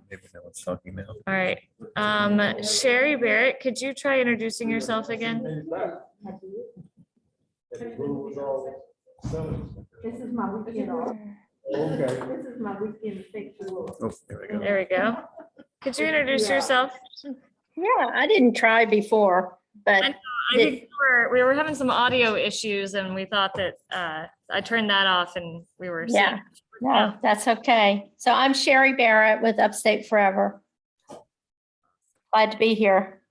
Maybe no one's talking now. All right. Sherry Barrett, could you try introducing yourself again? This is my weekend off. This is my weekend sexual. Oh, there we go. There we go. Could you introduce yourself? Yeah, I didn't try before, but I think we were having some audio issues and we thought that I turned that off and we were yeah, no, that's okay. So I'm Sherry Barrett with Upstate Forever. Glad to be here.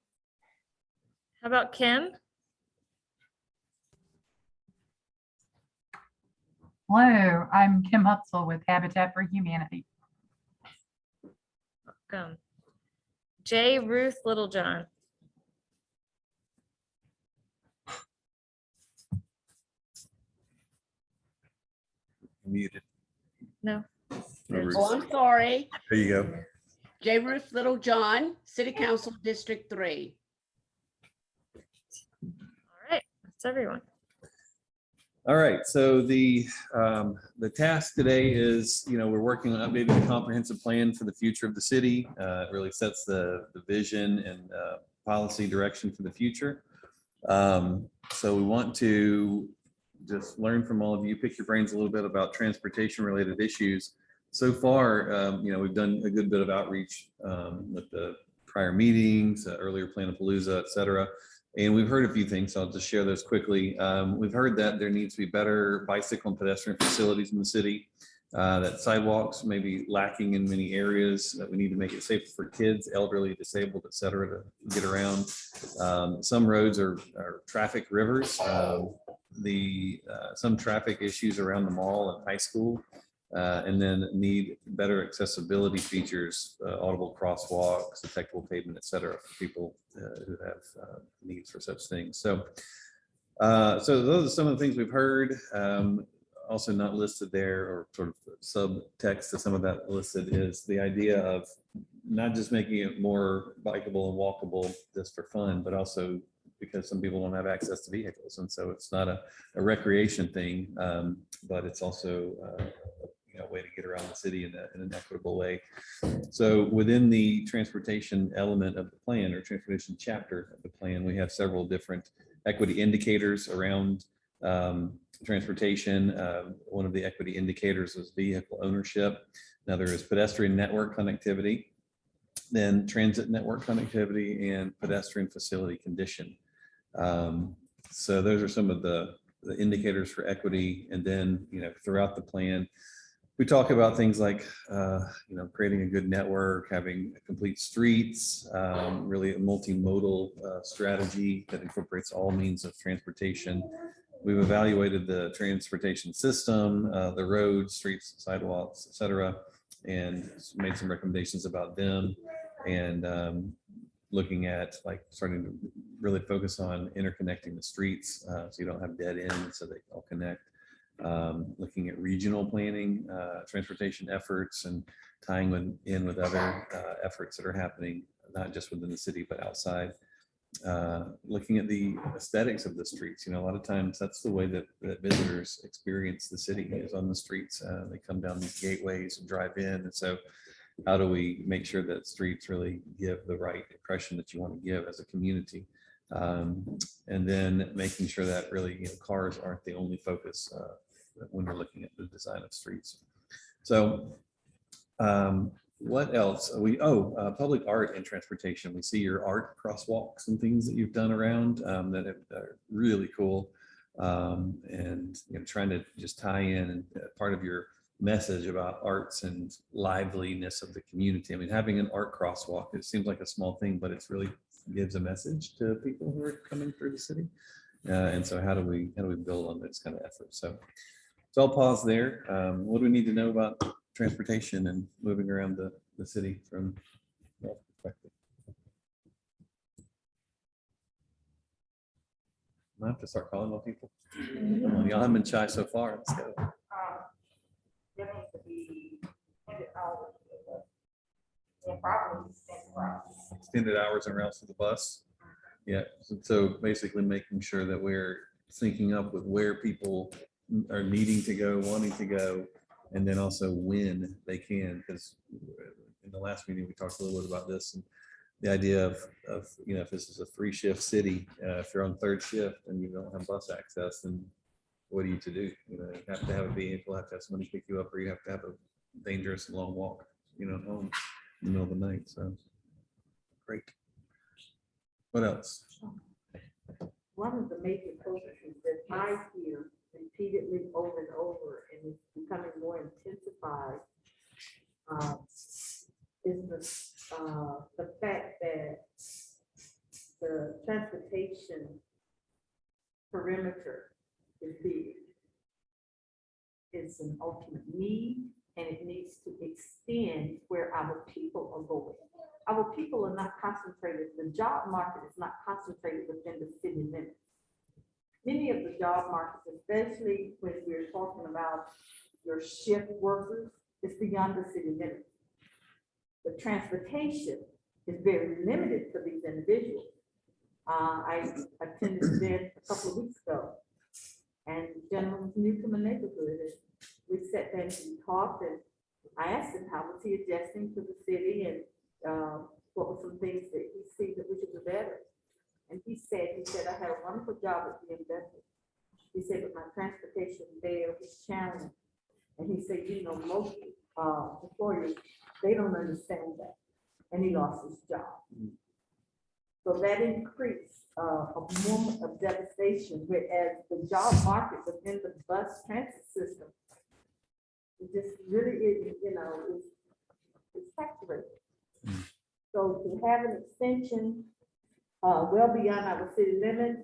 How about Kim? Hello, I'm Kim Hutzel with Habitat for Humanity. Welcome. J. Ruth Littlejohn. Muted. No. No, Ruth. Oh, I'm sorry. There you go. J. Ruth Littlejohn, City Council District 3. All right, that's everyone. All right, so the task today is, we're working on updating the comprehensive plan for the future of the city. It really sets the vision and policy direction for the future. So we want to just learn from all of you, pick your brains a little bit about transportation related issues. So far, we've done a good bit of outreach with the prior meetings, earlier Planapalooza, et cetera. And we've heard a few things, so I'll just share those quickly. We've heard that there needs to be better bicycle and pedestrian facilities in the city, that sidewalks may be lacking in many areas, that we need to make it safer for kids, elderly, disabled, et cetera, to get around. Some roads are traffic rivers. Some traffic issues around the mall and high school, and then need better accessibility features, audible crosswalks, detectable pavement, et cetera, for people who have needs for such things. So those are some of the things we've heard. Also not listed there, or sort of subtext to some of that listed, is the idea of not just making it more bikeable and walkable just for fun, but also because some people don't have access to vehicles. And so it's not a recreation thing, but it's also a way to get around the city in an equitable way. So within the transportation element of the plan, or transportation chapter of the plan, we have several different equity indicators around transportation. One of the equity indicators is vehicle ownership. Another is pedestrian network connectivity, then transit network connectivity, and pedestrian facility condition. So those are some of the indicators for equity. And then, throughout the plan, we talk about things like, creating a good network, having complete streets, really a multimodal strategy that incorporates all means of transportation. We've evaluated the transportation system, the roads, streets, sidewalks, et cetera, and made some recommendations about them. And looking at starting to really focus on interconnecting the streets, so you don't have dead ends, so they all connect. Looking at regional planning, transportation efforts, and tying in with other efforts that are happening, not just within the city, but outside. Looking at the aesthetics of the streets. A lot of times that's the way that visitors experience the city, is on the streets. They come down these gateways and drive in. And so how do we make sure that streets really give the right impression that you want to give as a community? And then making sure that really, cars aren't the only focus when we're looking at the design of streets. So what else? Public art and transportation. We see your art crosswalks and things that you've done around that are really cool. And trying to just tie in and part of your message about arts and liveliness of the community. I mean, having an art crosswalk, it seems like a small thing, but it's really gives a message to people who are coming through the city. And so how do we build on this kind of effort? So I'll pause there. What do we need to know about transportation and moving around the city from that perspective? I have to start calling more people. Y'all haven't been shy so far. Let's go. There needs to be 100 hours. Yeah, probably Extended hours and routes to the bus. Yeah, so basically making sure that we're syncing up with where people are needing to go, wanting to go, and then also when they can, because the last meeting, we talked a little bit about this and the idea of, you know, if this is a 3-shift city, if you're on 3rd shift and you don't have bus access, then what are you to do? You know, you have to have a vehicle, have to have somebody pick you up, or you have to have a dangerous long walk, you know, home in the middle of the night. So great. What else? One of the major focuses that I hear repeatedly over and over, and it's becoming more intensified, is the fact that the transportation perimeter is big. It's an ultimate need, and it needs to extend where our people are going. Our people are not concentrated, the job market is not concentrated within the city limits. Many of the job markets, especially when we're talking about your shift workers, is beyond the city limits. The transportation is very limited for these individuals. I attended an event a couple of weeks ago, and the gentleman was new from a neighborhood, and we sat there and we talked, and I asked him how was he adjusting to the city, and what were some things that he sees that we should do better. And he said, I had a wonderful job at BMW. He said, but my transportation there was challenging. And he said, you know, most employers, they don't understand that. And he lost his job. So that increased a moment of devastation, whereas the job market within the bus transit system, it just really is, you know, it's saturated. So to have an extension well beyond our city limits,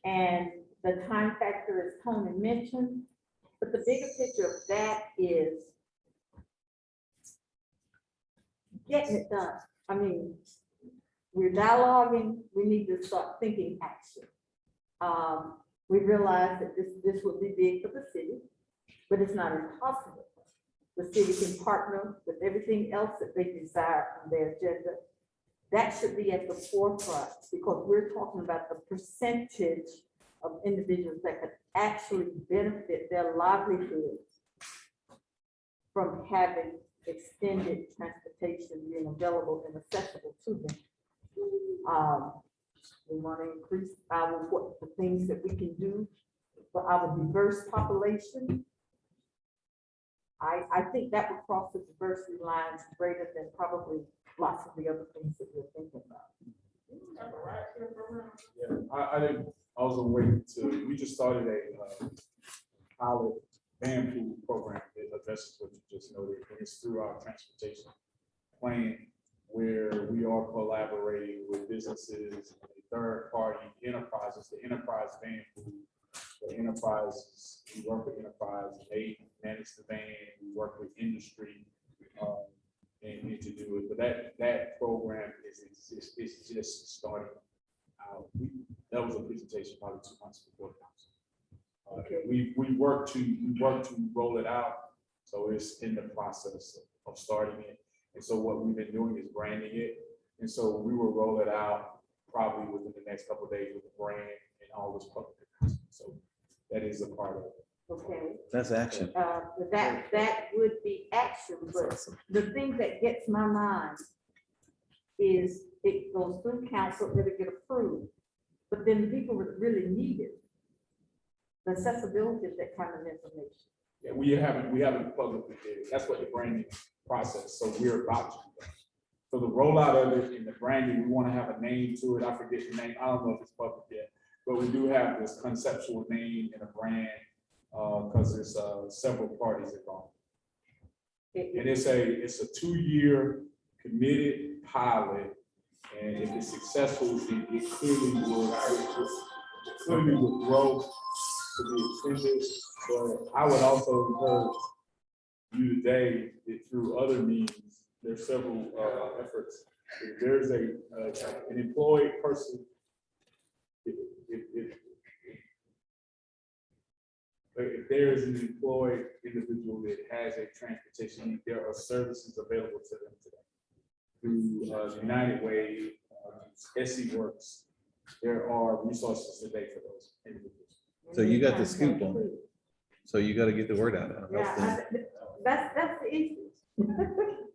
and the time factor is Tony mentioned, but the bigger picture of that is getting it done. I mean, we're dialoguing, we need to start thinking action. We realize that this would be big for the city, but it's not impossible. The city can partner with everything else that they desire on their agenda. That should be at the forefront, because we're talking about the percentage of individuals that could actually benefit their livelihoods from having extended transportation being available and accessible to them. We want to increase the things that we can do for our diverse population. I think that would cross the diversity lines greater than probably lots of the other things that we're thinking about. Yeah, I was on way to, we just started a pilot van pool program that addresses what you just noted. And it's through our transportation plan, where we are collaborating with businesses, and third-party enterprises, the enterprise van pool. The enterprises, we work with enterprise, and they manage the van, we work with industry, and to do it. But that program is just starting out. That was a presentation probably 2 months before the council. We work to roll it out, so it's in the process of starting it. And so what we've been doing is branding it, and so we will roll it out probably within the next couple of days with the brand and all this public announcement. So that is a part of it. Okay. That's action. That would be action, That's but awesome. the thing that gets my mind is it goes through council, it'll get approved, but then the people that really need it, the accessibility of that kind of information. Yeah, we haven't publicly did it. That's what the branding process. So we're about to do that. So the rollout of it and the branding, we want to have a name to it. I forget the name. I don't know if it's public yet, but we do have this conceptual name and a brand because there's several parties involved. And it's a 2-year committed pilot, and if it's successful, it clearly will grow to be extended. But I would also encourage you today that through other means, there's several efforts. If there's an employed person, if there is an employed individual that has a transportation need, there are services available to them today. Through United Way, SC Works, there are resources today for those individuals. So you got the scoop on it. So you got to get the word out. Yeah, that's the issue.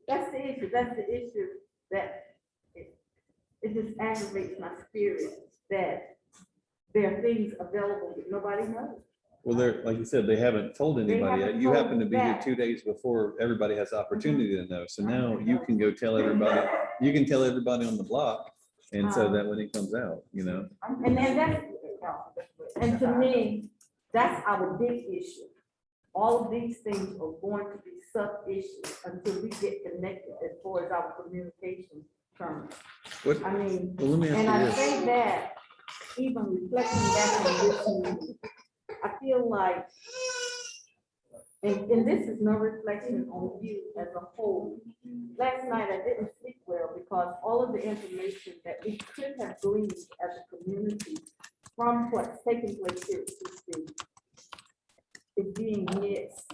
That's the issue. That's the issue that it just aggravates my spirit that there are things available that nobody knows. Well, they're, like you said, they haven't told anybody yet. haven't You told happen to be here that. 2 days before everybody has the opportunity to know. So now you can go tell everybody, you can tell everybody on the block. And so that when it comes out, you know, And that's, and to me, that's our big issue. All of these things are going to be sub-issues until we get connected as far as our communication terms. what, I mean, well, let me and I ask you this. think that even reflecting back on this meeting, I feel like, and this is no reflection on you as a whole. Last night I didn't sleep well because all of the information that we could have gleaned as a community from what's taking place here at CC is being missed.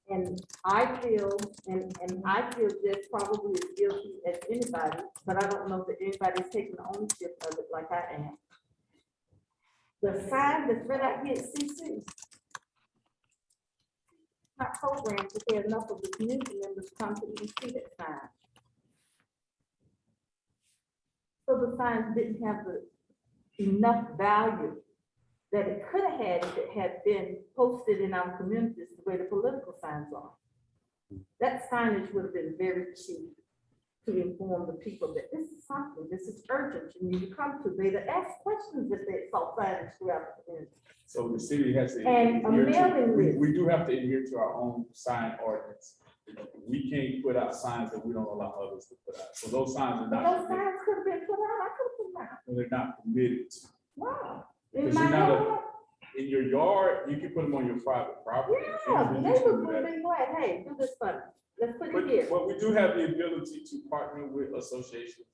And I feel, and I feel just probably as guilty as anybody, but I don't know that anybody's taking ownership of it like I am. The sign that's right out here at CC, not programmed to get enough of the community members come to even see that sign. So the sign didn't have enough value that it could have had if it had been posted in our communities the way the political signs are. That signage would have been very cheap to inform the people that this is something, this is urgent, you need to come to. They'd ask questions if they saw signage throughout the community. So the city has to. And a adhere to- mailing we- list. We do have to adhere to our own sign ordinance. We can't put out signs that we don't allow others to put out. So those signs are But not, those signs could have been put out, I could have put them out. they're not permitted. Wow. Because In my you're not a- yard, In your yard, you can put them on your private property. yeah, the Individuals can neighbors do would have that. been glad, hey, do this for me. Let's put it But here. but we do have the ability to partner with associations.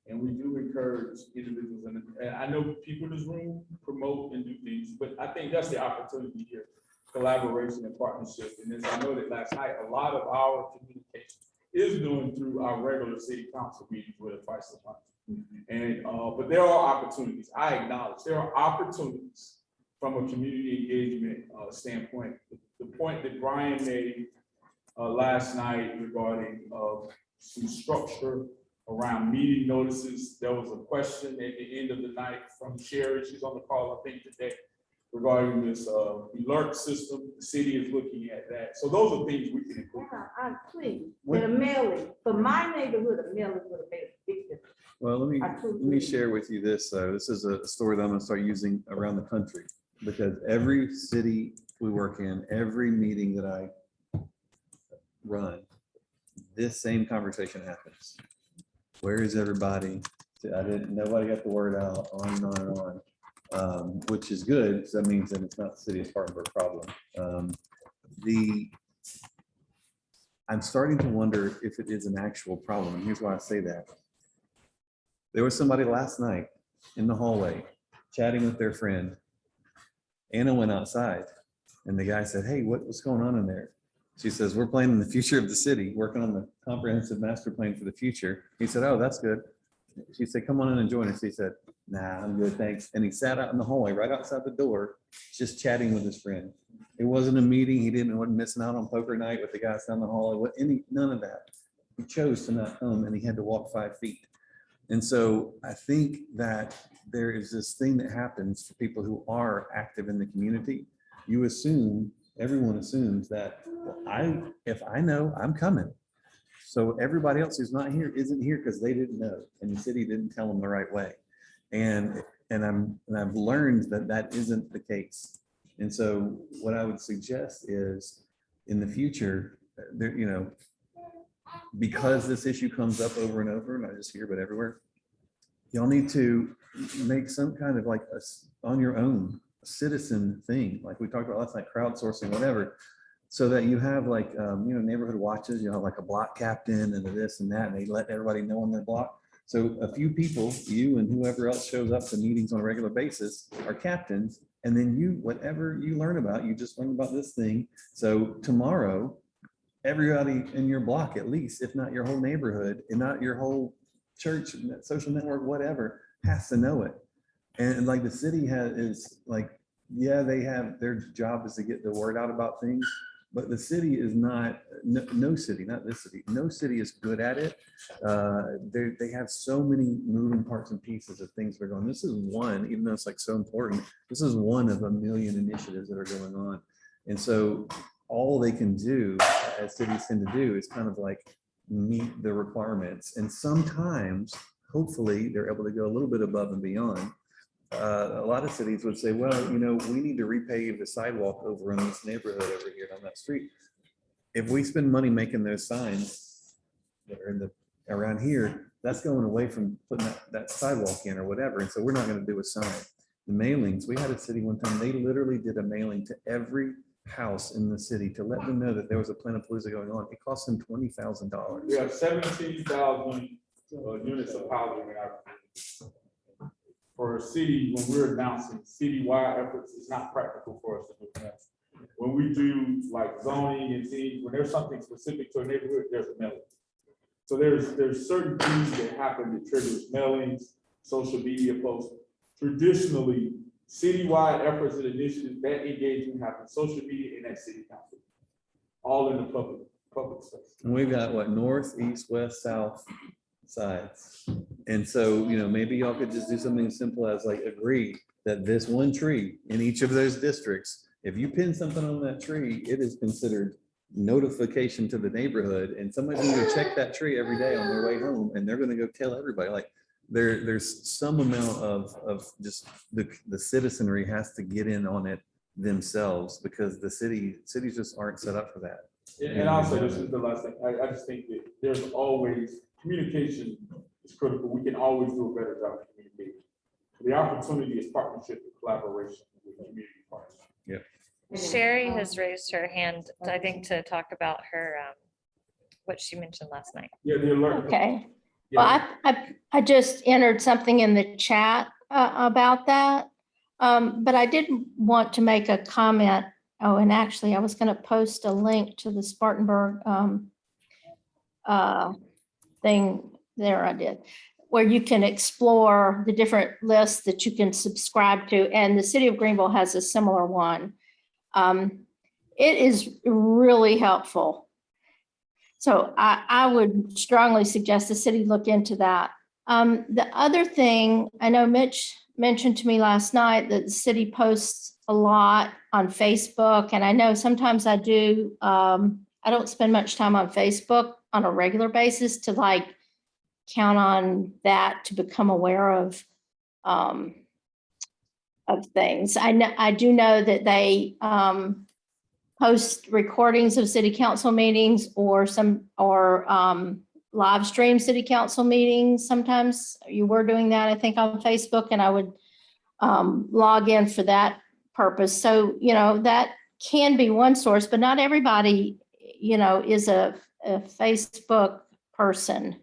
And we do encourage individuals, and I know people in this room promote and do things, but I think that's the opportunity here. Collaboration and partnership. And as I noted last night, a lot of our communication is doing through our regular city council meetings with advice of month. And, but there are opportunities. I acknowledge there are opportunities from a community engagement standpoint. The point that Brian made last night regarding some structure around meeting notices. There was a question at the end of the night from Sherry, she's on the call, I think today, regarding this alert system. The city is looking at that. So those are things we can include. Yeah, I'm pleased that a mailing, for my neighborhood, a mailing would have made a big difference. Well, let I truly me believe. share with you this. This is a story that I'm gonna start using around the country because every city we work in, every meeting that I run, this same conversation happens. Where is everybody? Nobody got the word out, on and on and on, which is good, because that means that it's not the city of Spartanburg problem. I'm starting to wonder if it is an actual problem, and here's why I say that. There was somebody last night in the hallway chatting with their friend. Anna went outside, and the guy said, "Hey, what's going on in there?" She says, "We're planning the future of the city, working on the comprehensive master plan for the future." He said, "Oh, that's good." She said, "Come on in and join us." He said, "Nah, I'm good, thanks." And he sat out in the hallway, right outside the door, just chatting with his friend. It wasn't a meeting. Wasn't missing out on poker night with the guys down the hallway. None of that. He chose to not come, and he had to walk 5 feet. And so I think that there is this thing that happens for people who are active in the community. You assume, everyone assumes that, well, if I know, I'm coming. So everybody else who's not here isn't here because they didn't know, and the city didn't tell them the right way. And I've learned that that isn't the case. And so what I would suggest is in the future, there, because this issue comes up over and over, not just here, but everywhere, y'all need to make some kind of like on your own citizen thing. Like we talked about last night, crowdsourcing, whatever, so that you have like, neighborhood watches, like a block captain and this and that, and they let everybody know on their block. So a few people, you and whoever else shows up to meetings on a regular basis are captains. And then whatever you learn about, you just learn about this thing. So tomorrow, everybody in your block, at least, if not your whole neighborhood, and not your whole church, social network, whatever, has to know it. And like the city is like, yeah, they have, their job is to get the word out about things, but the city is not, no city, not this city, no city is good at it. They have so many moving parts and pieces of things that are going. This is one, even though it's like so important, this is one of a million initiatives that are going on. And so all they can do, as cities tend to do, is kind of like meet the requirements. And sometimes, hopefully, they're able to go a little bit above and beyond. A lot of cities would say, well, you know, we need to repave the sidewalk over in this neighborhood over here on that street. If we spend money making those signs that are in the, around here, that's going away from putting that sidewalk in or whatever. And so we're not going to do a sign. The mailings, we had a city one time, they literally did a mailing to every house in the city to let them know that there was a Planapalooza going on. It cost them $20,000. We have 17,000 units of housing in our. For a city, when we're announcing citywide efforts, it's not practical for us to do that. When we do like zoning and things, when there's something specific to a neighborhood, there's a mailing. So there's certain things that happen that triggers mailings, social media posts. Traditionally, citywide efforts and initiatives, that engagement happens, social media and at city council, all in the public space. And we've got what, north, east, west, south sides. And so, you know, maybe y'all could just do something as simple as like agree that this one tree in each of those districts, if you pin something on that tree, it is considered notification to the neighborhood, and somebody's gonna go check that tree every day on their way home, and they're gonna go tell everybody. Like there's some amount of just the citizenry has to get in on it themselves, because the cities just aren't set up for that. And also, this is the last thing, I just think that there's always, communication is critical. We can always do a better job of communicating. The opportunity is partnership and collaboration with community partners. Sherry has raised her hand, I think, to talk about her, what she mentioned last night. Yeah, the alert. Okay. Yeah. Well, I just entered something in the chat about that. But I did want to make a comment. Oh, and actually I was going to post a link to the Spartanburg thing there. I did, where you can explore the different lists that you can subscribe to. And the city of Greenville has a similar one. It is really helpful. So I would strongly suggest the city look into that. The other thing, I know Mitch mentioned to me last night that the city posts a lot on Facebook, and I know sometimes I do. I don't spend much time on Facebook on a regular basis to like count on that to become aware of things. I do know that they post recordings of city council meetings or live stream city council meetings. Sometimes you were doing that, I think, on Facebook, and I would log in for that purpose. So, you know, that can be one source, but not everybody, you know, is a Facebook person.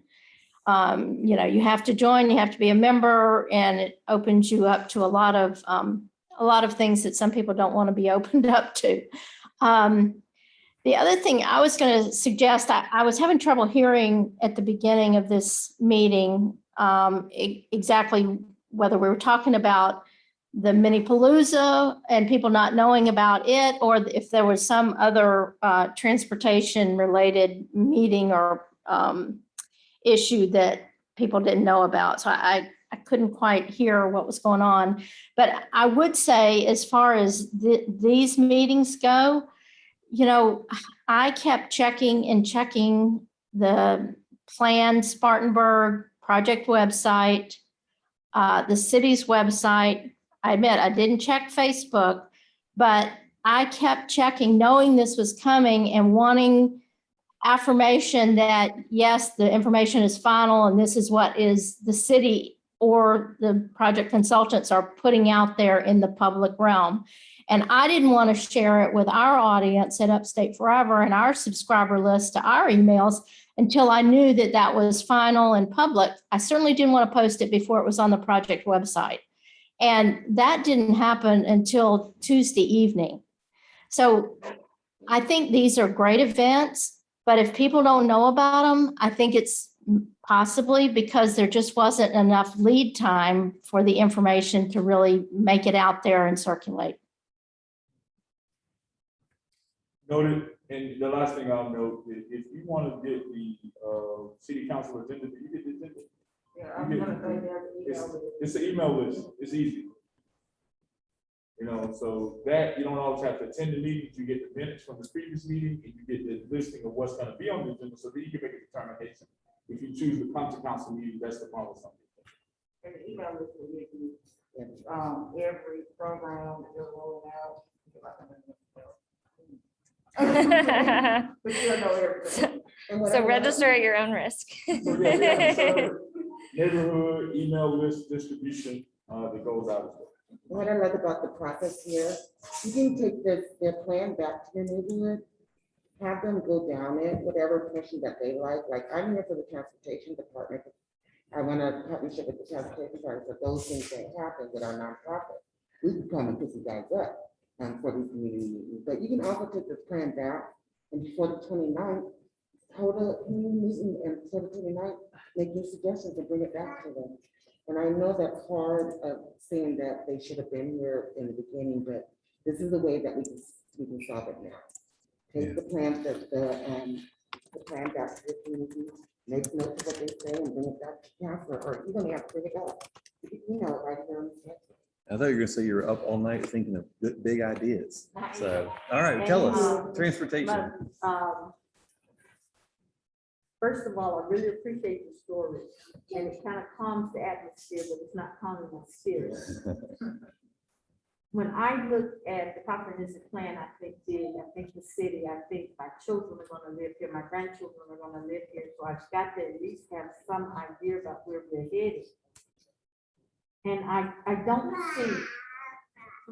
You know, you have to join, you have to be a member, and it opens you up to a lot of things that some people don't want to be opened up to. The other thing I was going to suggest, I was having trouble hearing at the beginning of this meeting exactly whether we were talking about the mini palooza and people not knowing about it, or if there was some other transportation related meeting or issue that people didn't know about. So I couldn't quite hear what was going on. But I would say, as far as these meetings go, you know, I kept checking the planned Spartanburg project website, the city's website. I admit I didn't check Facebook, but I kept checking, knowing this was coming and wanting affirmation that, yes, the information is final and this is what is the city or the project consultants are putting out there in the public realm. And I didn't want to share it with our audience at Upstate Forever and our subscriber list to our emails until I knew that that was final and public. I certainly didn't want to post it before it was on the project website. And that didn't happen until Tuesday evening. So I think these are great events, but if people don't know about them, I think it's possibly because there just wasn't enough lead time for the information to really make it out there and circulate. Noted, And the last thing I'll note, if you want to get the, city council agenda, do you get the agenda? Yeah, I'm gonna go there and It's, email it. it's an email list, it's easy. You know, so that, you don't always have to attend the meetings, you get the minutes from the previous meeting, and you get the listing of what's gonna be on the agenda, so that you can make a determination. If you choose to come to council meeting, that's the problem with something. And the email list will give you, every program that they're rolling out. But you don't know everything. So register at your own risk. So, yeah, we have a server, neighborhood email list distribution, that goes out as well. What I like about the process here, you can take their plan back to your neighborhood, have them go down it, whatever portion that they like I'm here for the transportation department. I want a partnership with the transportation department, so those things that happen with our nonprofit, we can come and pick you guys up for these community meetings. But you can also take this plan back and before the 29th, hold a community meeting and before the 29th, make your suggestions and bring it back to them. And I know that's hard saying that they should have been here in the beginning, but this is the way that we can solve it now. Take the plan, the plan back to the community, make notes of what they say and bring it back to council, or you don't have to bring it up. You know, right here on the schedule. I thought you were gonna say you were up all night thinking of good, big ideas. So, all right, tell us, transportation. First of all, I really appreciate the story, and it kind of calms the atmosphere, but it's not calming my spirit. When I look at the comprehensive plan, I think the city, I think my children are gonna live here, my grandchildren are gonna live here, so I've got to at least have some idea about where we're headed. And I don't see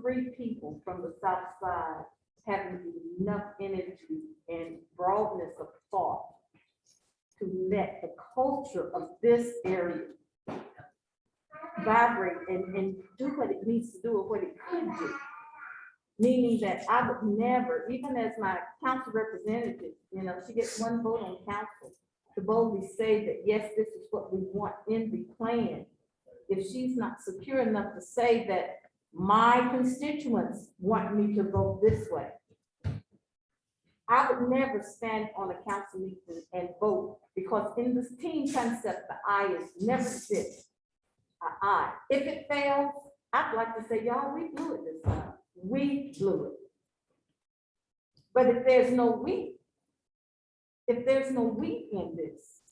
3 people from the south side having enough energy and broadness of thought to let the culture of this area vibrate and do what it needs to do or what it could do. Meaning that I would never, even as my council representative, you know, she gets 1 vote on council to boldly say that, yes, this is what we want in the plan. If she's not secure enough to say that my constituents want me to vote this way, I would never stand on a council meeting and vote, because in this team concept, the I is never exists. I. If it fails, I'd like to say, y'all, we blew it this time. We blew it. But if there's no we in this,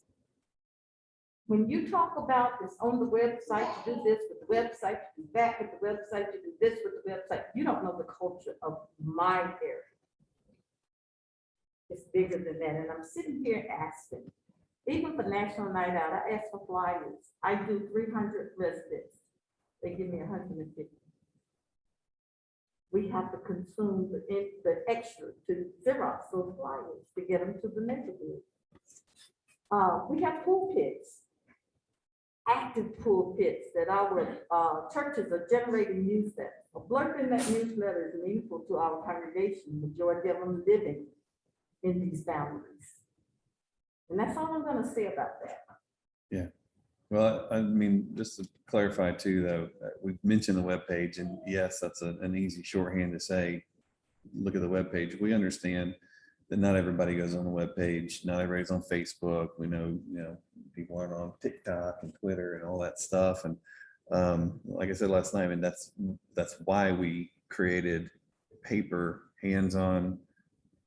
when you talk about this on the website, to do this with the website, to do that with the website, to do this with the website, you don't know the culture of my area. It's bigger than that. And I'm sitting here asking, even for National Night Out, I ask for flyers. I do 300 residents. They give me 150. We have to consume the extra to Xerox those flyers to get them to the neighborhood. We have pulpits, active pulpits that our churches are generating newsletters. A blurb in that newsletter is meaningful to our congregation, majority of them living in these boundaries. And that's all I'm gonna say about that. Yeah. Well, I mean, just to clarify too, though, we've mentioned the webpage, and yes, that's an easy shorthand to say, look at the webpage. We understand that not everybody goes on the webpage. Not everybody's on Facebook. We know, people aren't on TikTok and Twitter and all that stuff. And like I said last night, and that's why we created paper, hands-on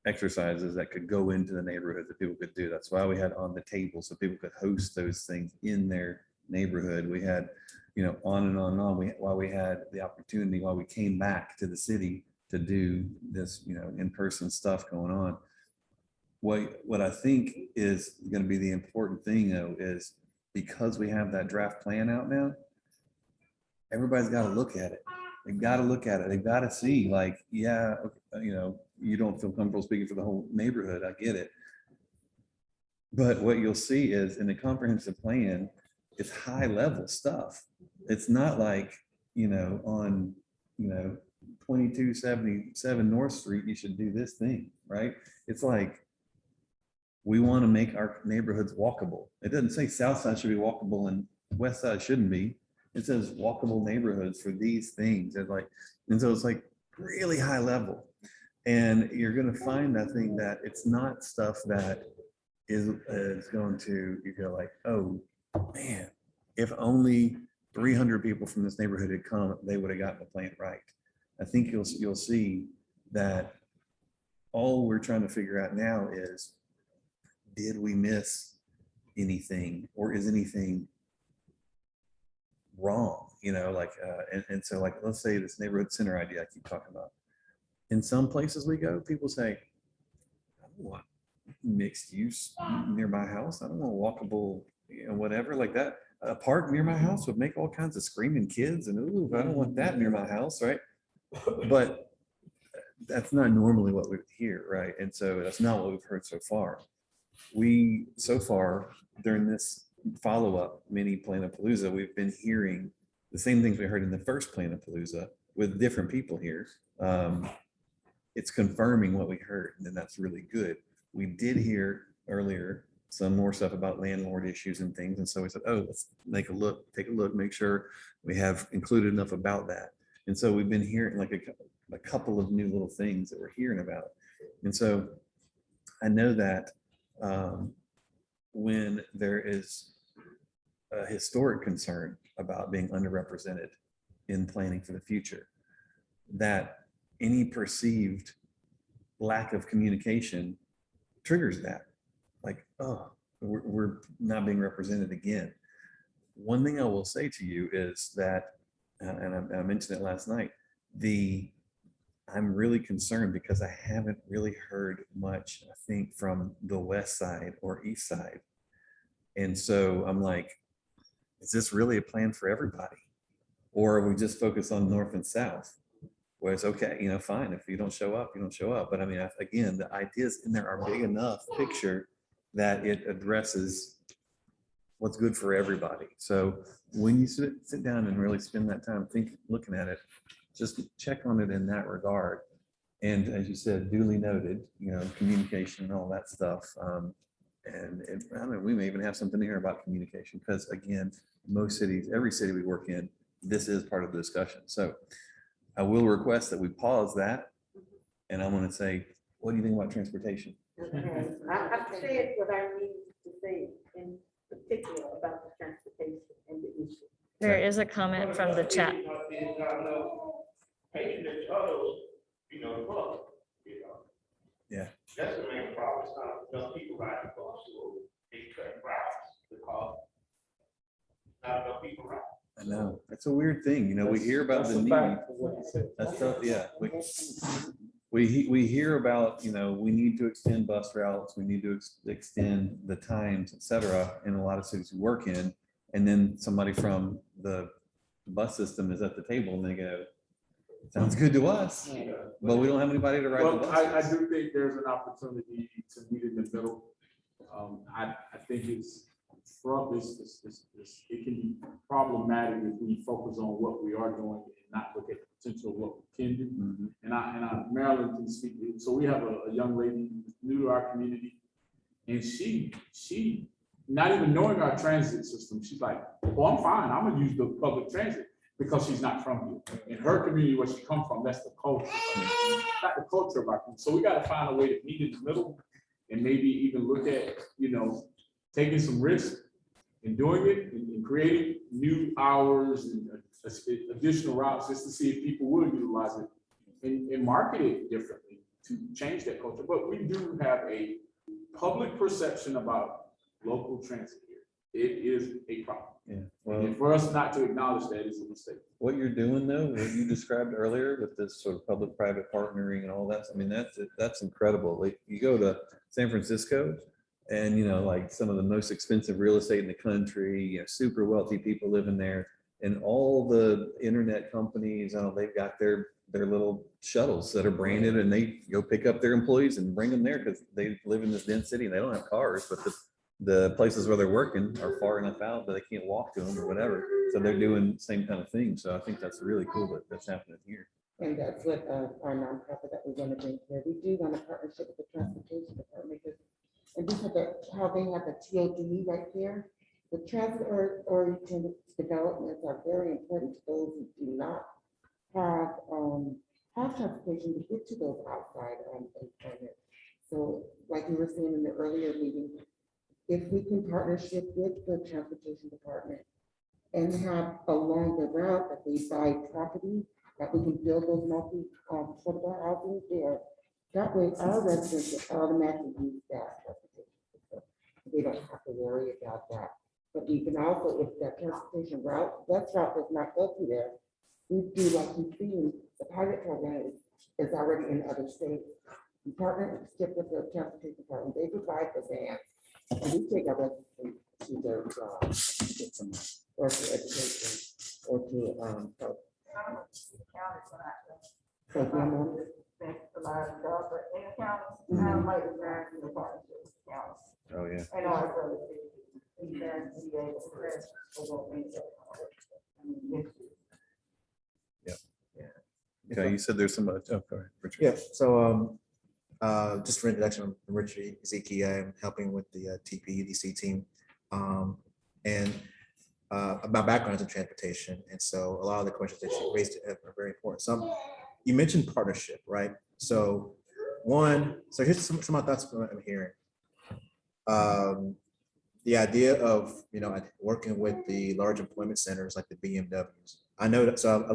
exercises that could go into the neighborhood that people could do. That's why we had on the table, so people could host those things in their neighborhood. We had, on and on and on. While we had the opportunity, while we came back to the city to do this, in-person stuff going on. What I think is going to be the important thing, though, is because we have that draft plan out now, everybody's got to look at it. They've got to look at it. They've got to see, like, yeah, you don't feel comfortable speaking for the whole neighborhood. I get it. But what you'll see is in the comprehensive plan, it's high level stuff. It's not like, on, 2277 North Street, you should do this thing, right? It's like, we want to make our neighborhoods walkable. It doesn't say South Side should be walkable and West Side shouldn't be. It says walkable neighborhoods for these things. And so it's like really high level. And you're gonna find, I think, that it's not stuff that is going to, you go like, oh, man, if only 300 people from this neighborhood had come, they would have gotten the plan right. I think you'll see that all we're trying to figure out now is, did we miss anything, or is anything wrong? You know, like, and so like, let's say this neighborhood center idea I keep talking about. In some places we go, people say, I don't want mixed use near my house. I don't want walkable, you know, whatever like that. A park near my house would make all kinds of screaming kids, and ooh, I don't want that near my house, right? But that's not normally what we would hear, right? And so that's not what we've heard so far. So far during this follow-up mini Planapalooza, we've been hearing the same things we heard in the first Planapalooza with different people here. It's confirming what we heard, and then that's really good. We did hear earlier some more stuff about landlord issues and things. And so we said, oh, let's take a look, make sure we have included enough about that. And so we've been hearing like a couple of new little things that we're hearing about. And so I know that when there is a historic concern about being underrepresented in planning for the future, that any perceived lack of communication triggers that. Like, oh, we're not being represented again. One thing I will say to you is that, and I mentioned it last night, I'm really concerned because I haven't really heard much, I think, from the west side or east side. And so I'm like, is this really a plan for everybody? Or are we just focused on north and south? Where it's okay, you know, fine, if you don't show up, you don't show up. But I mean, again, the ideas in there are big enough picture that it addresses what's good for everybody. So when you sit down and really spend that time looking at it, just check on it in that regard. And as you said, duly noted, you know, communication and all that stuff. And I don't know, we may even have something here about communication, because again, most cities, every city we work in, this is part of the discussion. So I will request that we pause that. And I want to say, what do you think about transportation? Okay, I've said what I need to say in particular about the transportation and the issue. There is a comment from the chat. Yeah. That's the main problem. It's not enough people riding the bus or big truck routes because not enough people ride. I know, it's a weird thing, you know, we hear about the need. That's tough, yeah. We hear about, you know, we need to extend bus routes, we need to extend the times, et cetera, in a lot of cities we work in. And then somebody from the bus system is at the table and they go, sounds good to us, but we don't have anybody to ride the Well, I bus. do think there's an opportunity to meet in the middle. I think it's from this, it can be problematic if we focus on what we are doing and not look at the potential of what we can do. Mhm. And Marilyn can speak. So we have a young lady new to our community, and she not even knowing our transit system, she's like, oh, I'm fine, I'm gonna use the public transit, because she's not from here. In her community where she comes from, that's the culture. Not the culture of our community. So we gotta find a way to meet in the middle and maybe even look at, you know, taking some risk in doing it and creating new hours and additional routes just to see if people will utilize it and market it differently to change that culture. But we do have a public perception about local transit here. It is a problem. Yeah, well, And for us not to acknowledge that is a mistake. what you're doing though, what you described earlier with this sort of public-private partnering and all that, I mean, that's incredible. Like you go to San Francisco and, you know, like some of the most expensive real estate in the country, you know, super wealthy people living there, and all the internet companies, they've got their little shuttles that are branded, and they go pick up their employees and bring them there because they live in this dense city and they don't have cars, but the places where they're working are far enough out that they can't walk to them or whatever. So they're doing the same kind of thing. So I think that's really cool that that's happening here. And that's what our nonprofit that we want to bring here. We do want a partnership with the transportation department, because, and this is how they have the TOD right here. The transit oriented developments are very important to those who do not have have transportation to get to those outside employment. So like you were saying in the earlier meeting, if we can partnership with the transportation department and have along the route that they buy property, that we can build those affordable housing there. That way our residents will automatically use that transportation system. They don't have to worry about that. But we can also, if that transportation route, bus route does not go through there, we do like you've seen, the pilot program is already in other states. We partner with the transportation department, they provide the van. And we take our residents to their job, or to education, or to, so, Oh, yeah. Okay, you said there's some, oh, go ahead, Richard. Yeah, so just for introduction, I'm Richard Ezeki. I'm helping with the TPUDC team. And my background is in transportation. And so a lot of the questions that you raised are very important. So you mentioned partnership, right? So here's some of my thoughts from what I'm hearing. The idea of, working with the large employment centers like the BMWs. I know that, so I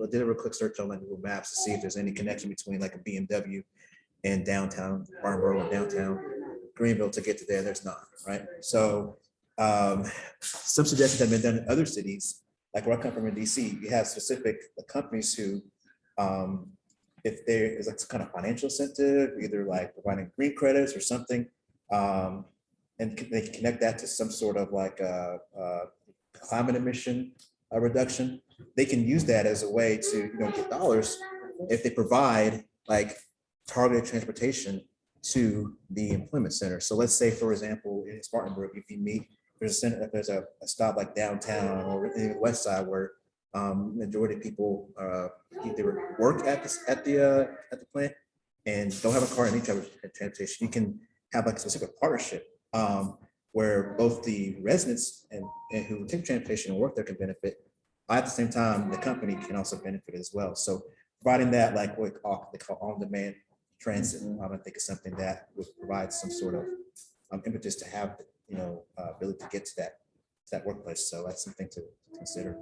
did a real quick search on like Google Maps to see if there's any connection between like a BMW and downtown Farnborough and downtown Greenville to get to there. There's not, right? So some suggestions have been done in other cities, like where I come from in DC, you have specific companies who, if there is like some kind of financial incentive, either like providing green credits or something, and they can connect that to some sort of like climate emission reduction. They can use that as a way to get dollars if they provide like targeted transportation to the employment center. So let's say, for example, in Spartanburg, if you meet, there's a stop like downtown or in the west side where majority of people either work at the plant and don't have a car and need transportation. You can have like a specific partnership where both the residents and who take transportation and work there can benefit. At the same time, the company can also benefit as well. So providing that, like what they call on-demand transit, I think is something that would provide some sort of impetus to have ability to get to that workplace. So that's something to consider.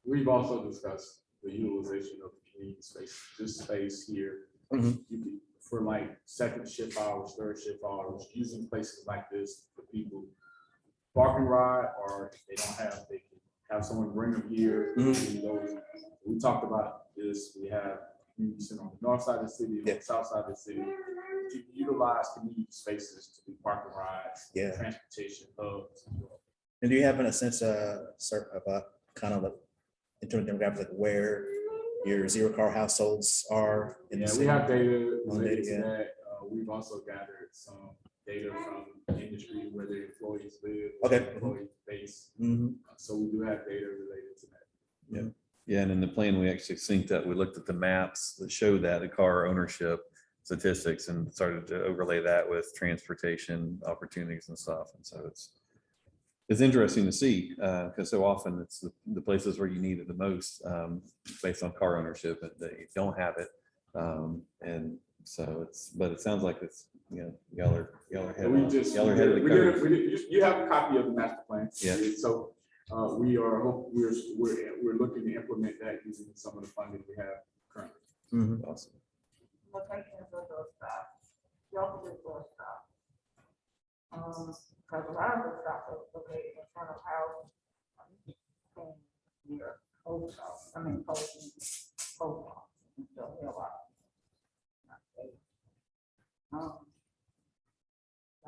We've also discussed the utilization of the community space, this space here. Mhm. You can, for like second shift hours, third shift hours, using places like this for people park and ride, or if they don't have, they can have someone bring them here. We talked about this. We have community center on the north side of the city, on the south side of the city. To utilize community spaces to do park and rides, transportation hubs. And do you have in a sense kind of like in terms of demographics, like where your zero car households are in the city? We have data related to that. We've also gathered some data from industry where the employees live. Employee base. So we do have data related to that. Yeah, and in the plan, we actually synced that. We looked at the maps that show that the car ownership statistics and started to overlay that with transportation opportunities and stuff. And so it's interesting to see because so often it's the places where you need it the most based on car ownership and they don't have it. And so but it sounds like it's, y'all are ahead of the curve. You have a copy of the master plan. Yeah. So we're looking to implement that using some of the funding we have currently. Awesome. Locations of those stops, y'all can do those stops. Because a lot of the stops are located in front of houses. Near post office, post office, and so they're a lot.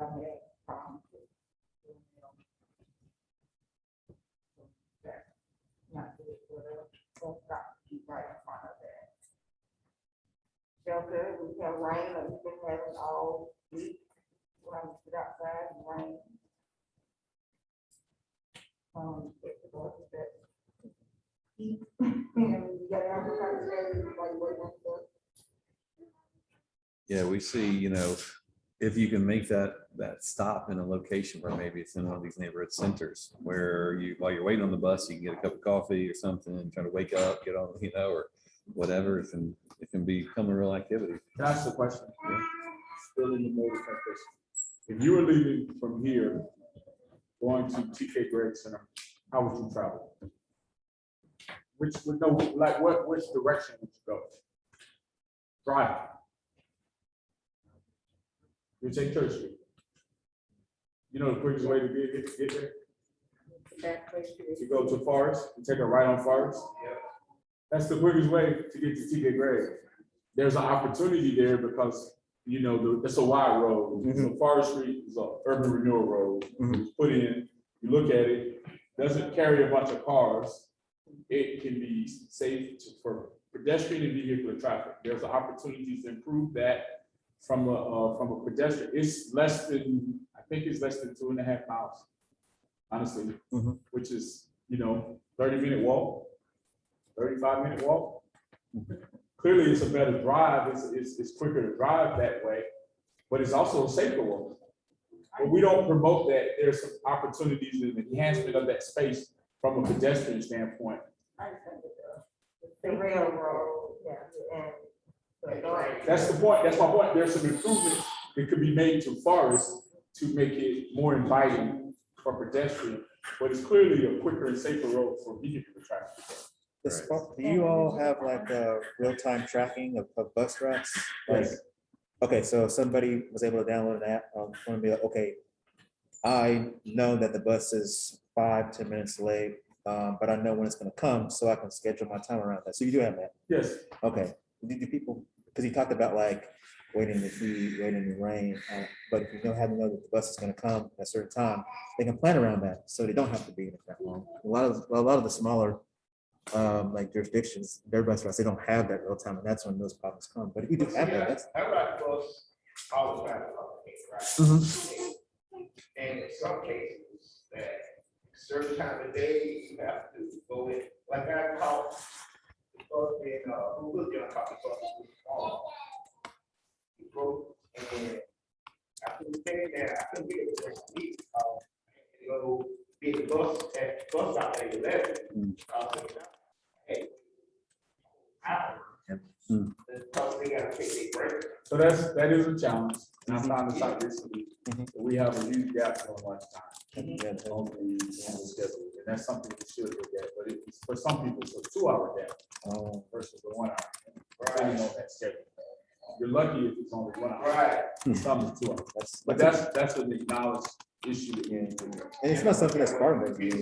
I had problems with, not to it, don't stop, keep right in front of that. Shelter, we have rain, like we've been having all week, when we sit outside and rain. It's the board that heat, and we got advertising, like, waiting on the. Yeah, we see, if you can make that stop in a location where maybe it's in one of these neighborhood centers where while you're waiting on the bus, you can get a cup of coffee or something, try to wake up, get on, or whatever, it can become a real activity. Can I ask a question? Still in the mode of transportation. If you were leaving from here, going to TK Gregg Center, how would you travel? Which direction would you go? Drive. You take Church Street. You know the quickest way to get there? You go to Forest, you take a right on Forest. That's the quickest way to get to TK Gregg. There's an opportunity there because, you know, it's a wide road. So Forest Street is an urban renewal road. It's put in, you look at it, doesn't carry a bunch of cars. It can be safe for pedestrian and vehicular traffic. There's opportunities to improve that from a pedestrian. It's less than, I think it's less than 2.5 miles, honestly, which is, you know, 30-minute walk, 35-minute walk. Clearly, it's a better drive. It's quicker to drive that way, but it's also a safer walk. But we don't promote that. There's some opportunities in the enhancement of that space from a pedestrian standpoint. The railroad, That's the point. That's my point. There's some improvements that could be made to Forest to make it more inviting for pedestrian, but it's clearly a quicker and safer road for vehicular traffic. Do you all have like a real-time tracking of bus routes? Like, okay, so if somebody was able to download an app, I'm gonna be like, okay, I know that the bus is 5-10 minutes late, but I know when it's gonna come, so I can schedule my time around that. So you do have that? Yes. Okay. Do people, because you talked about like waiting in the heat, waiting in the rain, but if you know, have to know that the bus is gonna come at a certain time, they can plan around that, so they don't have to be in it that long. A lot of the smaller like jurisdictions, their bus routes, they don't have that real time, and that's when those problems come. But if you do have that, that's. I ride the bus all the time, right? And in some cases, that certain time of day, you have to go in, like I caught the bus in, who was gonna call the bus? He broke, and I couldn't stand there, I couldn't get it to me, you know, be the bus at bus stop at 11. Hey, hour. Because they gotta take their break. So that is a challenge. And I found this out recently. That we have a huge gap on lunchtime. On the schedule. And that's something we should look at, but it's for some people, it's a 2-hour gap versus a 1 hour. Depending on that schedule. You're lucky if it's only 1 hour. Right. Some is 2 hours. But that's an acknowledged issue. And it's not something that's part of it.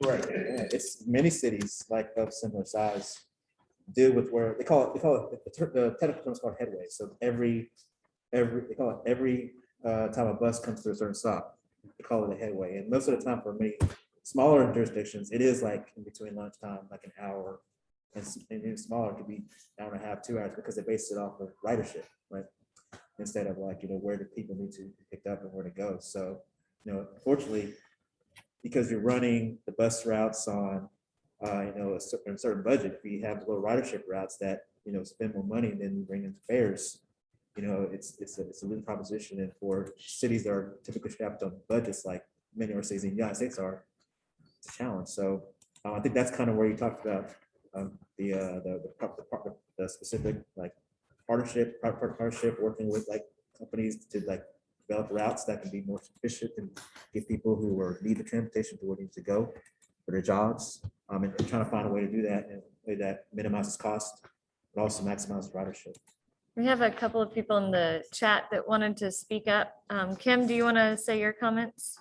Right. It's many cities like of similar size deal with where they call it the technical term is called headway. So every they call it every time a bus comes to a certain stop, they call it a headway. And most of the time for many smaller jurisdictions, it is like in between lunchtime, like an hour, and even smaller it could be an hour and a half, 2 hours, because they base it off of ridership, right? Instead of like, you know, where do people need to be picked up and where to go. So, you know, unfortunately, because you're running the bus routes on, you know, a certain budget, if you have low ridership routes that, you know, spend more money than you bring into fares, you know, it's a good proposition. And for cities that are typically strapped on budgets, like many of our cities in the United States are, it's a challenge. So I think that's kind of where you talked about the specific like partnership, working with like companies to like develop routes that can be more sufficient and give people who need the transportation to where they need to go for their jobs. And trying to find a way to do that in a way that minimizes cost, but also maximizes ridership. We have a couple of people in the chat that wanted to speak up. Kim, do you want to say your comments?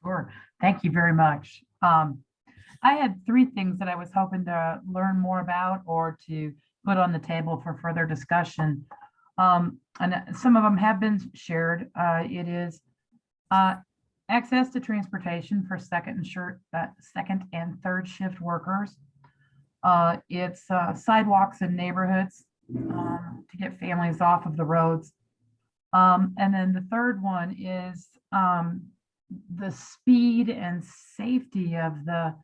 Sure. Thank you very much. I had 3 things that I was hoping to learn more about or to put on the table for further discussion. And some of them have been shared. It is access to transportation for second and third shift workers. It's sidewalks in neighborhoods to get families off of the roads. And then the third one is the speed and safety of the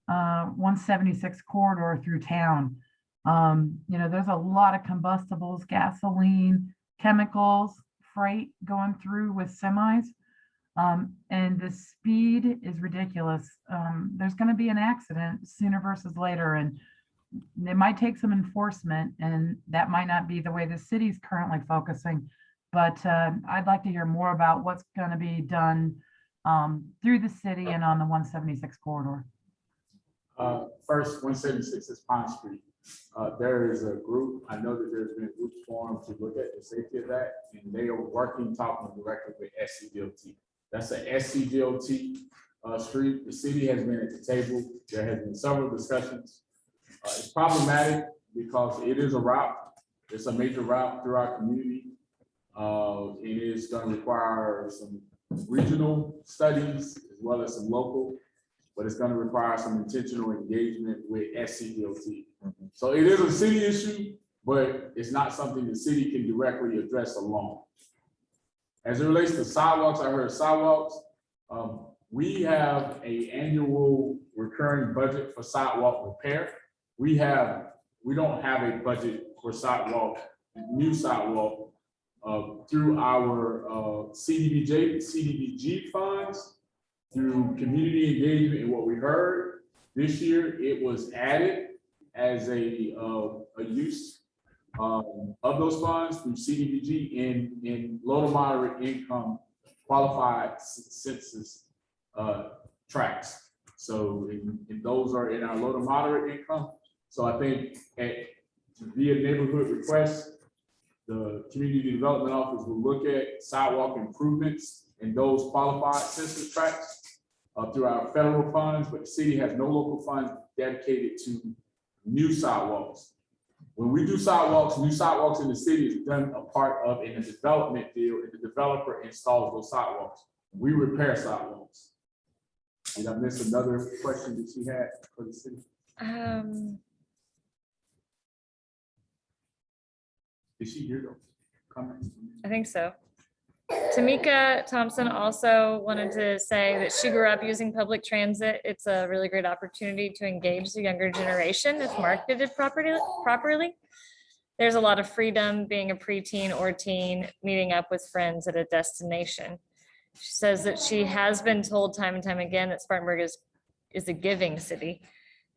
176 corridor through town. You know, there's a lot of combustibles, gasoline, chemicals, freight going through with semis. And the speed is ridiculous. There's going to be an accident sooner versus later, and it might take some enforcement, and that might not be the way the city's currently focusing. But I'd like to hear more about what's going to be done through the city and on the 176 corridor. First, 176 is Pine Street. There is a group, I know that there's been groups formed to look at the safety of that, and they are working, talking directly with SCDOT. That's a SCDOT street. The city has been at the table. There has been several discussions. It's problematic because it is a route. It's a major route through our community. It is going to require some regional studies as well as some local, but it's going to require some intentional engagement with SCDOT. So it is a city issue, but it's not something the city can directly address alone. As it relates to sidewalks, I heard sidewalks. We have an annual recurring budget for sidewalk repair. We don't have a budget for sidewalk, new sidewalk, through our CDBG funds, through community engagement. And what we heard this year, it was added as a use of those funds through CDBG in low to moderate income qualified census tracks. So and those are in our low to moderate income. So I think via neighborhood request, the community development office will look at sidewalk improvements in those qualified census tracts through our federal funds, but the city has no local funds dedicated to new sidewalks. When we do sidewalks, new sidewalks in the city is done a part of in a development deal, and the developer installs those sidewalks. We repair sidewalks. Did I miss another question that she had for the city? Is she here though? Comments? I think so. Tamika Thompson also wanted to say that she grew up using public transit. It's a really great opportunity to engage the younger generation if marketed properly. There's a lot of freedom being a preteen or teen, meeting up with friends at a destination. She says that she has been told time and time again that Spartanburg is a giving city.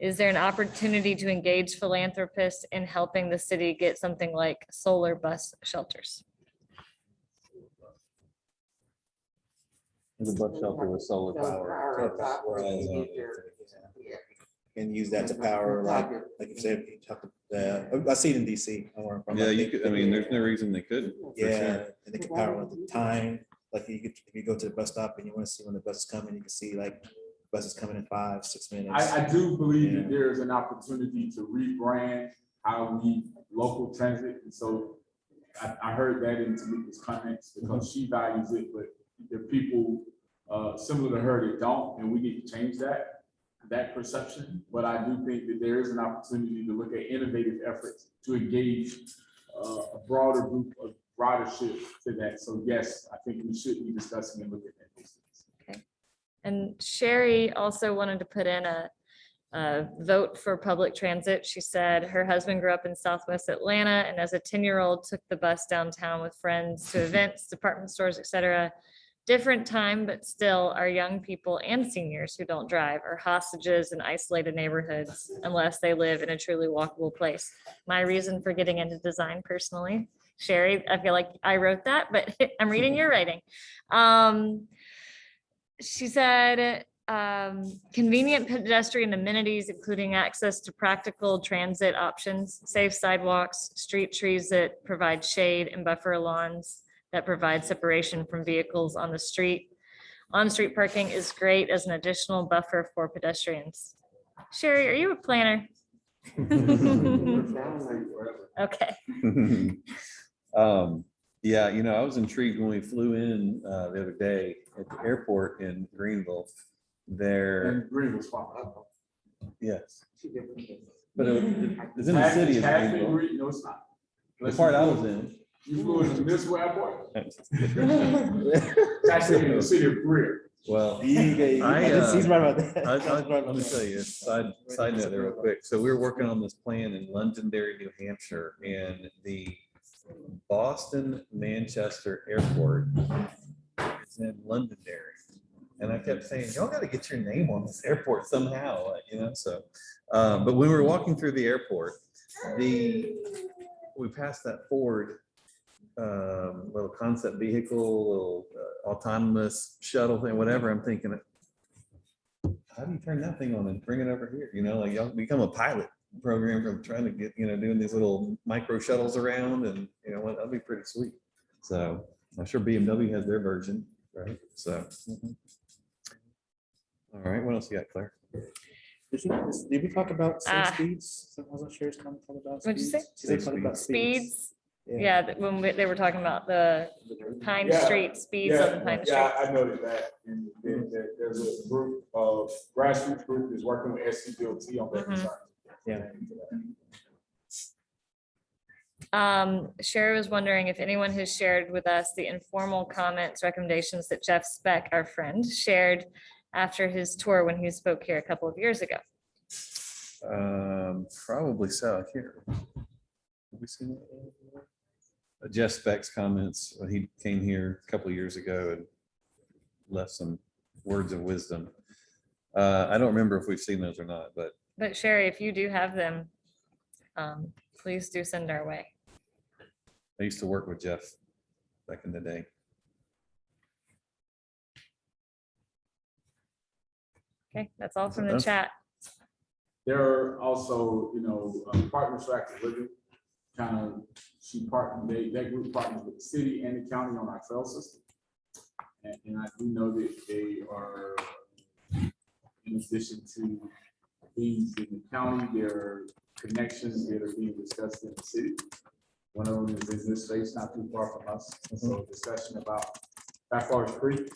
Is there an opportunity to engage philanthropists in helping the city get something like solar bus shelters? The bus shelter with solar power. And use that to power, like you said, you talked, I see it in DC. Yeah, you could, I mean, there's no reason they couldn't. for Yeah, sure. and they can power at the time, like you could, if you go to the bus stop and you want to see when the bus is coming, you can see like buses coming in 5-6 minutes. I do believe that Yeah. there is an opportunity to rebrand how we local transit. And so I heard that in Tamika's comments because she values it, but there are people similar to her that don't, and we need to change that perception. But I do think that there is an opportunity to look at innovative efforts to engage a broader group of ridership to that. So yes, I think we should be discussing and looking at these things. Okay. And Sherry also wanted to put in a vote for public transit. She said her husband grew up in Southwest Atlanta and as a 10-year-old took the bus downtown with friends to events, department stores, etc. Different time, but still our young people and seniors who don't drive are hostages in isolated neighborhoods unless they live in a truly walkable place. My reason for getting into design personally, Sherry, I feel like I wrote that, but I'm reading your writing. She said, convenient pedestrian amenities, including access to practical transit options, safe sidewalks, street trees that provide shade and buffer lawns that provide separation from vehicles on the street. On-street parking is great as an additional buffer for pedestrians. Sherry, are you a planner? Okay. Yeah, you know, I was intrigued when we flew in the other day at the airport in Greenville. There, And Greenville's fine. yes, but it's in the city of Greenville. No, it's not. The part I was in. You flew into Municipal Airport? It's actually in the city of Greer. Well, He's right about that. let me tell you, side note there real quick. So we were working on this plan in Londonderry, New Hampshire, and the Boston Manchester Airport is was in Londonderry. And I kept saying, y'all got to get your name on this airport somehow, like, you know, so. But when we were walking through the airport, we passed that Ford little concept vehicle, little autonomous shuttle thing, whatever. I'm thinking, how do you turn that thing on and bring it over here? You know, like y'all become a pilot program from trying to get, you know, doing these little micro shuttles around, and you know what, that'd be pretty sweet. So I'm sure BMW has their version, right? So. All right, what else you got, Claire? Did we talk about Ah. safe speeds? I wasn't sure it's coming about. What'd you say? speeds. She said something about Speeds, Yeah. yeah, they were talking about the Pine Yeah, Street, speeds on Pine Street. Yeah, I noticed that, and then there's a group of grassroots group that's working with SCDOT on that. Mhm. side. Yeah. Sherry was wondering if anyone has shared with us the informal comments, recommendations that Jeff Speck, our friend, shared after his tour when he spoke here a couple of years ago. Probably so. Here. Have we seen that? Jeff Speck's comments when he came here a couple of years ago and left some words of wisdom. I don't remember if we've seen those or not, but But Sherry, if you do have them, please do send our way. I used to work with Jeff back in the day. Okay, that's all from the enough? chat. There are also, Partners for Active Living, that group partners with the city and the county on our trail system. And I do know that they are, in addition to things in the county, there are connections that are being discussed in the city. One of them is in this space, not too far from us. So discussion about Back Forest Creek,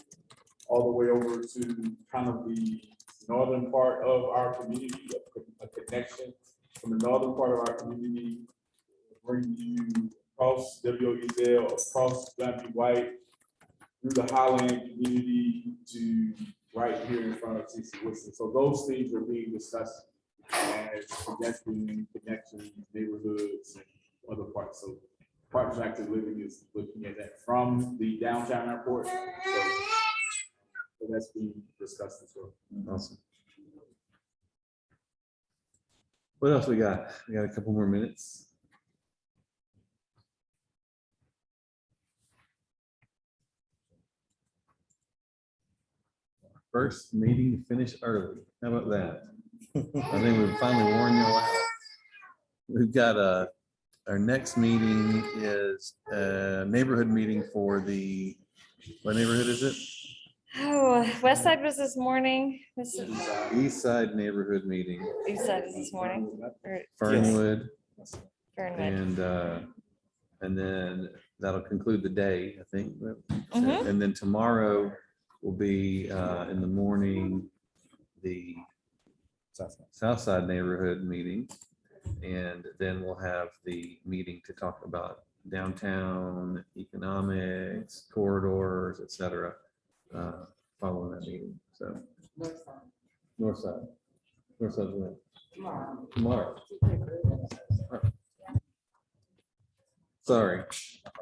all the way over to kind of the northern part of our community, a connection from the northern part of our community, bring you across WOEL, across Glenview White, through the Highland community to right here in front of TC Wilson. So those things are being discussed as connecting neighborhoods and other parts. So Partners for Active Living is looking at that from the downtown airport. So that's being discussed as well. Awesome. What else we got? We got a couple more minutes. First meeting to finish early. How about that? I think we've finally worn you all out. We've got our next meeting is a neighborhood meeting for the, what neighborhood is it? Oh, West Side was this morning. This is East Side Neighborhood Meeting, East Side is this morning. Or Fernwood. Fernwood. And then that'll conclude the day, I think. Mhm. And then tomorrow will be in the morning, the South Side Neighborhood Meeting. And then we'll have the meeting to talk about downtown economics, corridors, et cetera, following that meeting. So North Side. North Side's when? Tomorrow. Sorry.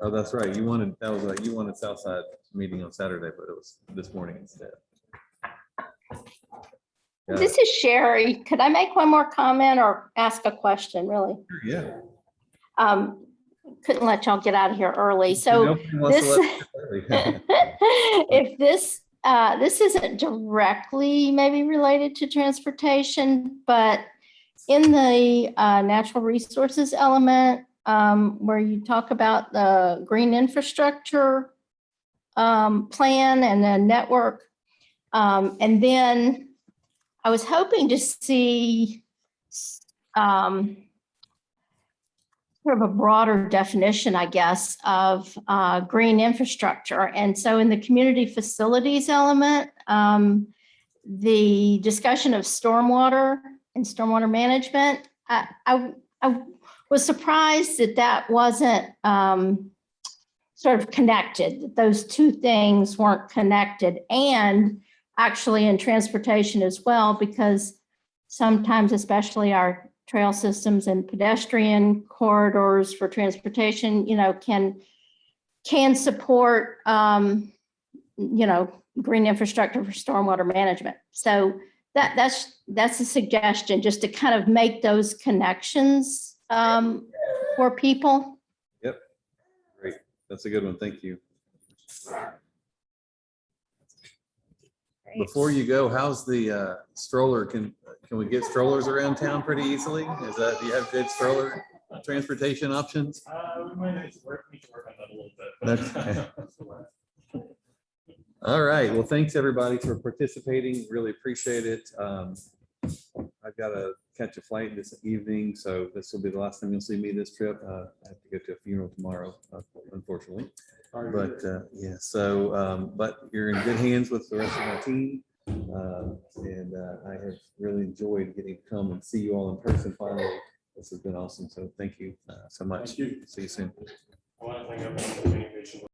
Oh, that's right. You wanted, that was like, you wanted Southside meeting on Saturday, but it was this morning instead. Got This it. is Sherry. Could I make one more comment or ask a question, really? Yeah. Couldn't let y'all get out of here early. So Nobody wants to this, let us if this isn't directly maybe related to transportation, but in the natural resources element, where you talk about the green infrastructure plan and the network, and then I was hoping to see sort of a broader definition, I guess, of green infrastructure. And so in the community facilities element, the discussion of stormwater and stormwater management, I was surprised that that wasn't sort of connected, that those two things weren't connected, and actually in transportation as well, because sometimes, especially our trail systems and pedestrian corridors for transportation, can support, green infrastructure for stormwater management. So that's a suggestion, just to kind of make those connections for people. Great. That's a good one. Thank you. Great. Before you go, how's the stroller? Can we get strollers around town pretty easily? Do you have good stroller transportation options? We might need to work on that a little bit. Okay. All right. Well, thanks everybody for participating. Really appreciate it. I've got to catch a flight this evening, so this will be the last time you'll see me this trip. I have to go to a funeral tomorrow, unfortunately. But yeah, so but you're in good hands with the rest of my team. And I have really enjoyed getting to come and see you all in person finally. This has been awesome. So thank you so much. Thank you. See you soon. I want to thank everyone for being patient with